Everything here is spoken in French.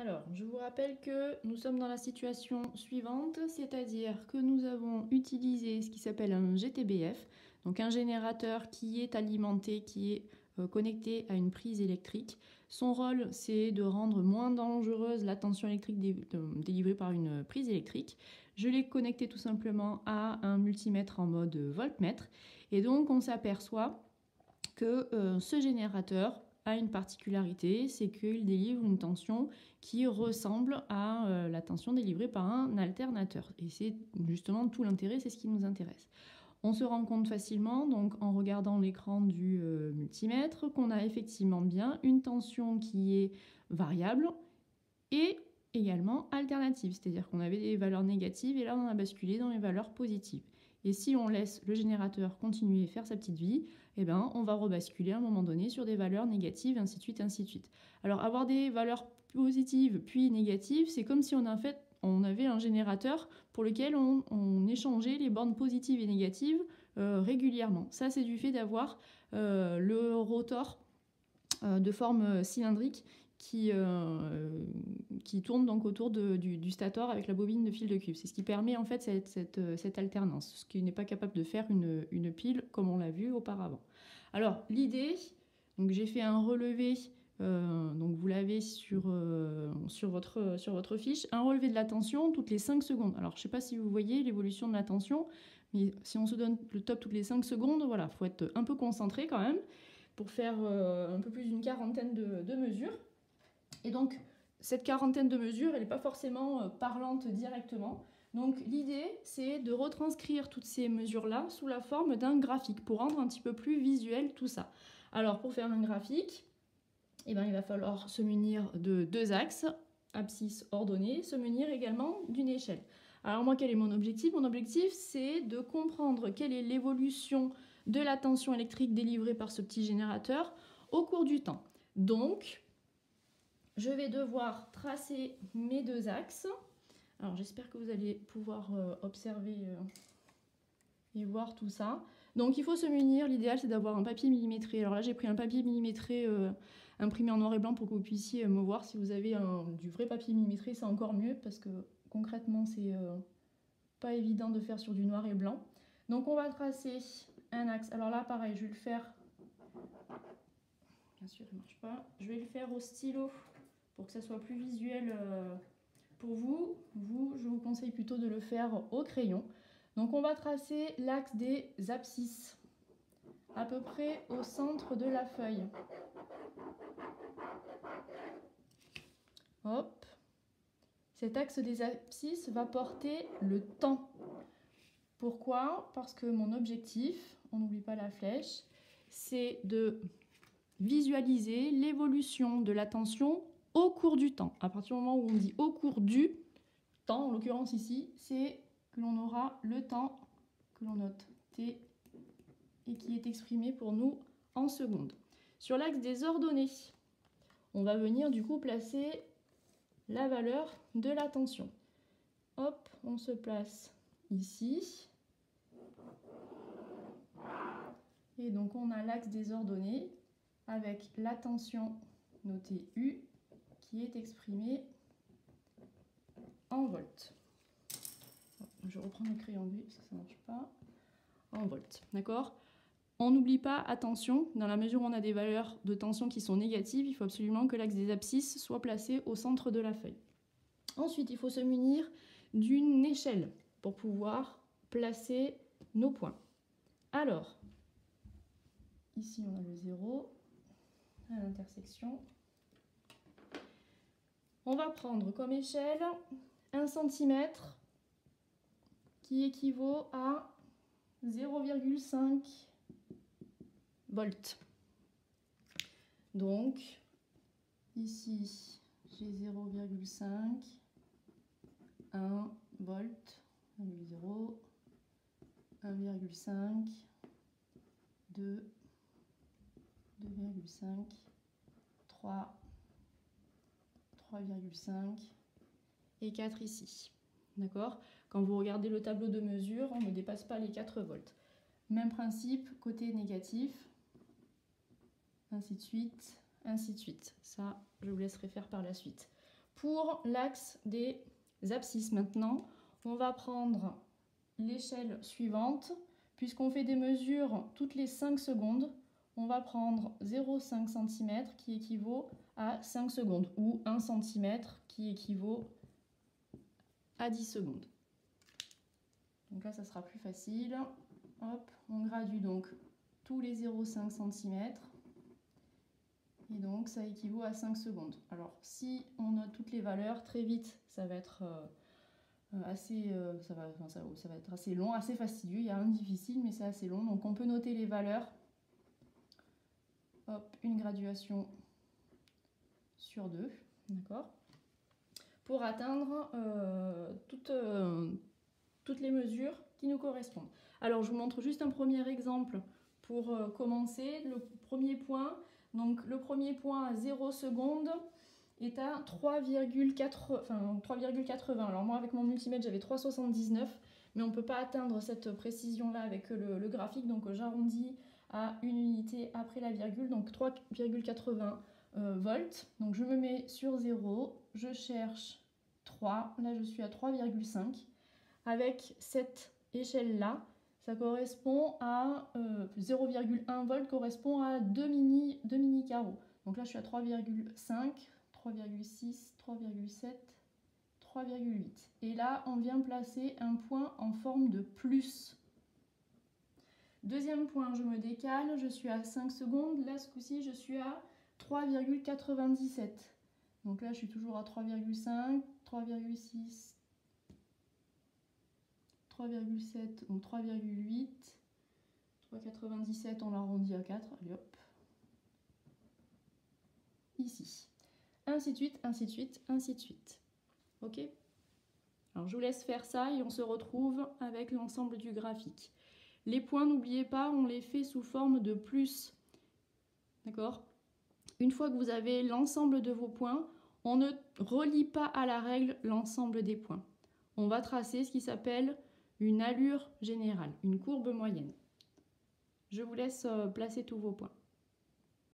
Alors, je vous rappelle que nous sommes dans la situation suivante, c'est-à-dire que nous avons utilisé ce qui s'appelle un GTBF, donc un générateur qui est alimenté, qui est connecté à une prise électrique. Son rôle, c'est de rendre moins dangereuse la tension électrique délivrée par une prise électrique. Je l'ai connecté tout simplement à un multimètre en mode voltmètre. Et donc, on s'aperçoit que ce générateur a une particularité, c'est qu'il délivre une tension qui ressemble à la tension délivrée par un alternateur. Et c'est justement tout l'intérêt, c'est ce qui nous intéresse. On se rend compte facilement, donc en regardant l'écran du multimètre, qu'on a effectivement bien une tension qui est variable et également alternative, c'est-à-dire qu'on avait des valeurs négatives et là on a basculé dans les valeurs positives. Et si on laisse le générateur continuer à faire sa petite vie, eh ben, on va rebasculer à un moment donné sur des valeurs négatives, ainsi de suite, ainsi de suite. Alors avoir des valeurs positives puis négatives, c'est comme si on avait un générateur pour lequel on échangeait les bornes positives et négatives régulièrement. Ça, c'est du fait d'avoir le rotor de forme cylindrique qui tourne donc autour du stator avec la bobine de fil de cuivre. C'est ce qui permet en fait cette alternance, ce qui n'est pas capable de faire une pile comme on l'a vu auparavant. Alors l'idée, donc j'ai fait un relevé, donc vous l'avez sur votre fiche, un relevé de la tension toutes les 5 secondes. Alors je ne sais pas si vous voyez l'évolution de la tension, mais si on se donne le top toutes les 5 secondes, voilà, il faut être un peu concentré quand même pour faire un peu plus d'une quarantaine de mesures. Et donc, cette quarantaine de mesures, elle n'est pas forcément parlante directement. Donc, l'idée, c'est de retranscrire toutes ces mesures-là sous la forme d'un graphique pour rendre un petit peu plus visuel tout ça. Alors, pour faire un graphique, eh ben, il va falloir se munir de 2 axes, abscisse ordonnée, se munir également d'une échelle. Alors, moi, quel est mon objectif? Mon objectif, c'est de comprendre quelle est l'évolution de la tension électrique délivrée par ce petit générateur au cours du temps. Donc, je vais devoir tracer mes 2 axes. Alors, j'espère que vous allez pouvoir observer et voir tout ça. Donc, il faut se munir. L'idéal, c'est d'avoir un papier millimétré. Alors là, j'ai pris un papier millimétré imprimé en noir et blanc pour que vous puissiez me voir. Si vous avez du vrai papier millimétré, c'est encore mieux parce que concrètement, c'est pas évident de faire sur du noir et blanc. Donc, on va tracer un axe. Alors là, pareil, je vais le faire. Bien sûr, il ne marche pas. Je vais le faire au stylo pour que ça soit plus visuel pour vous. Je vous conseille plutôt de le faire au crayon. Donc on va tracer l'axe des abscisses, à peu près au centre de la feuille. Hop. Cet axe des abscisses va porter le temps. Pourquoi? Parce que mon objectif, on n'oublie pas la flèche, c'est de visualiser l'évolution de la tension au cours du temps. À partir du moment où on dit au cours du temps, en l'occurrence ici, c'est que l'on aura le temps que l'on note T et qui est exprimé pour nous en secondes. Sur l'axe des ordonnées, on va venir du coup placer la valeur de la tension. Hop, on se place ici. Et donc on a l'axe des ordonnées avec la tension notée U qui est exprimée en volts. Je reprends le crayon gris parce que ça ne marche pas. En volts, d'accord? On n'oublie pas, attention, dans la mesure où on a des valeurs de tension qui sont négatives, il faut absolument que l'axe des abscisses soit placé au centre de la feuille. Ensuite, il faut se munir d'une échelle pour pouvoir placer nos points. Alors, ici on a le 0 à l'intersection. On va prendre comme échelle 1 cm qui équivaut à 0,5 volts. Donc, ici, j'ai 0,5, 1 volt, 1,0, 1,5, 2, 2,5, 3, 3,5 et 4 ici. D'accord? Quand vous regardez le tableau de mesure, on ne dépasse pas les 4 volts. Même principe, côté négatif, ainsi de suite, ainsi de suite. Ça, je vous laisserai faire par la suite. Pour l'axe des abscisses maintenant, on va prendre l'échelle suivante. Puisqu'on fait des mesures toutes les 5 secondes, on va prendre 0,5 cm qui équivaut à 5 secondes ou 1 cm qui équivaut à 10 secondes. Donc là, ça sera plus facile. Hop, on gradue donc tous les 0,5 cm. Et donc, ça équivaut à 5 secondes. Alors, si on note toutes les valeurs, très vite, ça va être ça va être assez long, assez fastidieux. Il y a un difficile, mais c'est assez long. Donc, on peut noter les valeurs. Hop, une graduation sur 2, d'accord, pour atteindre toutes les mesures qui nous correspondent. Alors, je vous montre juste un premier exemple pour commencer. Le premier point, donc le premier point à 0 secondes est à 3,80. Alors moi, avec mon multimètre, j'avais 3,79, mais on ne peut pas atteindre cette précision-là avec le graphique, donc j'arrondis à une unité après la virgule, donc 3,80 volts. Donc je me mets sur 0, je cherche 3, là je suis à 3,5. Avec cette échelle-là, ça correspond à 0,1 volt correspond à 2 mini carreaux. Donc là je suis à 3,5, 3,6, 3,7, 3,8. Et là on vient placer un point en forme de plus. Deuxième point, je me décale, je suis à 5 secondes. Là, ce coup-ci, je suis à 3,97. Donc là, je suis toujours à 3,5, 3,6, 3,7, donc 3,8, 3,97, on l'arrondit à 4. Allez hop. Ici. Ainsi de suite, ainsi de suite, ainsi de suite. Ok ? Alors, je vous laisse faire ça et on se retrouve avec l'ensemble du graphique. Les points, n'oubliez pas, on les fait sous forme de plus. D'accord ? Une fois que vous avez l'ensemble de vos points, on ne relie pas à la règle l'ensemble des points. On va tracer ce qui s'appelle une allure générale, une courbe moyenne. Je vous laisse placer tous vos points.